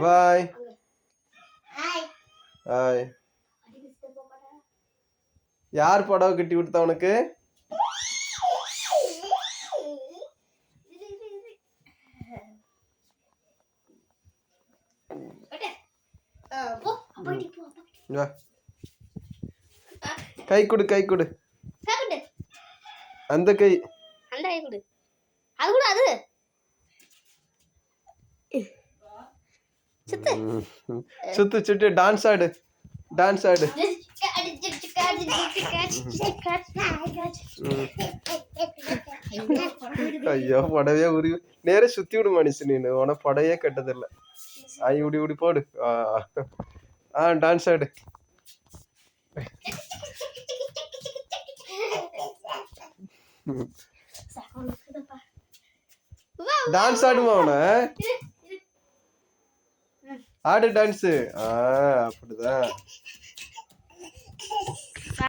பாய். Hi. யார் புடவை கட்டி கொடுத்தா உனக்கு? கை கொடு, கை கொடு. அந்த கை, அந்த கை கொடு. அது கூட அது சுத்து சுத்து சுத்து. டான்ஸ் ஆடு, டான்ஸ் ஆடு. ஐயோ புடவையே உரி நேர சுத்தி விடு மனுஷன். நீனு உனக்கு புடவையே கட்டதில்ல. ஐ உடி உடி போடு. டான்ஸ் ஆடு. டான்ஸ் ஆடுமா அவன? ஆடு டான்ஸ். அப்படிதான்.